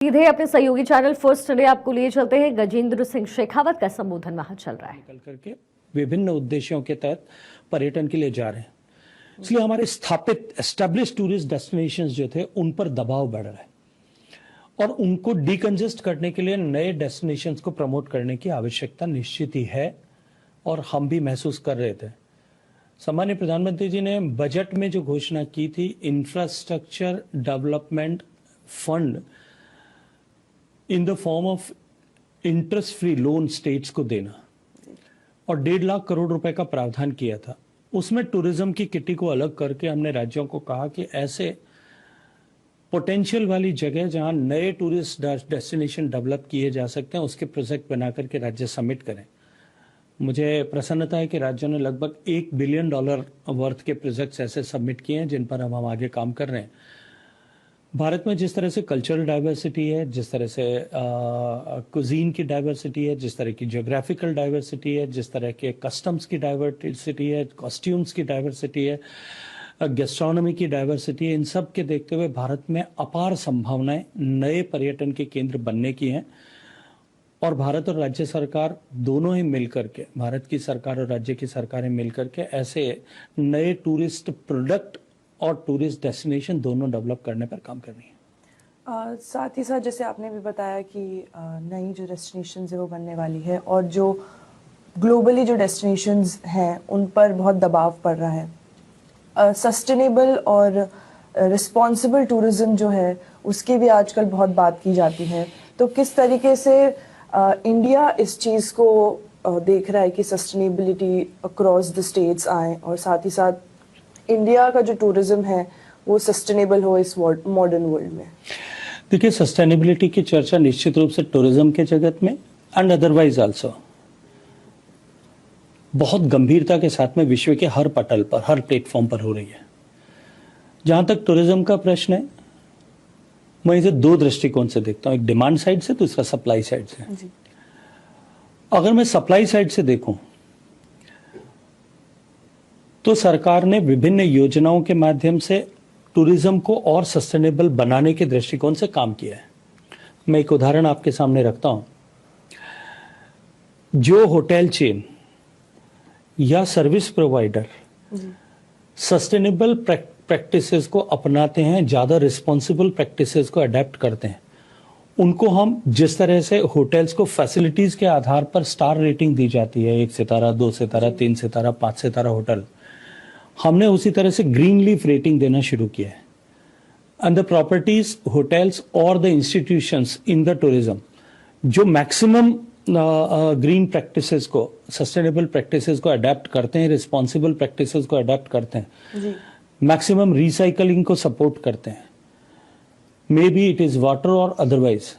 सीधे अपने सहयोगी चैनल फर्स्ट डे आपको लिए चलते हैं। गजेंद्र सिंह शेखावत का संबोधन वहां चल रहा है। निकल करके विभिन्न उद्देश्यों के तहत पर्यटन के लिए जा रहे हैं, इसलिए हमारे स्थापित एस्टैब्लिश टूरिस्ट डेस्टिनेशंस जो थे उन पर दबाव बढ़ रहा है और उनको डिकंजेस्ट करने के लिए नए डेस्टिनेशंस को प्रमोट करने की आवश्यकता निश्चित ही है और हम भी महसूस कर रहे थे। सम्माननीय प्रधानमंत्री जी ने बजट में जो घोषणा की थी, infrastructure development fund in the form of interest free loan states को देना और 1.5 लाख करोड़ रुपए का प्रावधान किया था, उसमें टूरिज्म की किटी को अलग करके हमने राज्यों को कहा कि ऐसे पोटेंशियल वाली जगह जहां नए टूरिस्ट डेस्टिनेशन डेवलप किए जा सकते हैं उसके प्रोजेक्ट बना करके राज्य सबमिट करें। मुझे प्रसन्नता है कि राज्यों ने लगभग $1 बिलियन वर्थ के प्रोजेक्ट्स ऐसे सबमिट किए हैं जिन पर हम आगे काम कर रहे हैं। भारत में जिस तरह से कल्चरल डाइवर्सिटी है, जिस तरह से कुजीन की डाइवर्सिटी है, जिस तरह की ज्योग्राफिकल डाइवर्सिटी है, जिस तरह के कस्टम्स की डाइवर्सिटी है, कॉस्ट्यूम्स की डाइवर्सिटी है, गैस्ट्रोनॉमी की डाइवर्सिटी है, इन सब के देखते हुए भारत में अपार संभावनाएं नए पर्यटन के केंद्र बनने की हैं और भारत और राज्य सरकार दोनों ही मिलकर के, भारत की सरकार और राज्य की सरकारें मिलकर के ऐसे नए टूरिस्ट प्रोडक्ट और टूरिस्ट डेस्टिनेशन दोनों डेवलप करने पर काम कर रही है। साथ ही साथ जैसे आपने भी बताया कि नई जो डेस्टिनेशंस है वो बनने वाली है और जो ग्लोबली जो डेस्टिनेशंस हैं उन पर बहुत दबाव पड़ रहा है। सस्टेनेबल और रिस्पॉन्सिबल टूरिज्म जो है उसकी भी आजकल बहुत बात की जाती है, तो किस तरीके से इंडिया इस चीज़ को देख रहा है कि सस्टेनेबिलिटी अक्रॉस द स्टेट्स आए और साथ ही साथ इंडिया का जो टूरिज्म है वो सस्टेनेबल हो इस मॉडर्न वर्ल्ड में? देखिए, सस्टेनेबिलिटी की चर्चा निश्चित रूप से टूरिज्म के जगत में एंड अदरवाइज आल्सो बहुत गंभीरता के साथ में विश्व के हर पटल पर, हर प्लेटफॉर्म पर हो रही है। जहां तक टूरिज्म का प्रश्न है, मैं इसे 2 दृष्टिकोण से देखता हूं, एक डिमांड साइड से, दूसरा सप्लाई साइड से। अगर मैं सप्लाई साइड से देखूं तो सरकार ने विभिन्न योजनाओं के माध्यम से टूरिज्म को और सस्टेनेबल बनाने के दृष्टिकोण से काम किया है। मैं एक उदाहरण आपके सामने रखता हूं। जो होटल चेन या सर्विस प्रोवाइडर सस्टेनेबल प्रैक्टिसेस को अपनाते हैं, ज्यादा रिस्पॉन्सिबल प्रैक्टिसेस को अडेप्ट करते हैं, उनको हम जिस तरह से होटल्स को फैसिलिटीज के आधार पर स्टार रेटिंग दी जाती है, 1 सितारा, 2 सितारा, 3 सितारा, 5 सितारा होटल, हमने उसी तरह से ग्रीन लीफ रेटिंग देना शुरू किया है। एंड द प्रॉपर्टीज, होटल्स और the institutions in the tourism जो मैक्सिमम ग्रीन प्रैक्टिसेस को, सस्टेनेबल प्रैक्टिसेस को अडेप्ट करते हैं, रिस्पॉन्सिबल प्रैक्टिसेस को अडेप्ट करते हैं, मैक्सिमम रिसाइकलिंग को सपोर्ट करते हैं, may be it is water और अदरवाइज,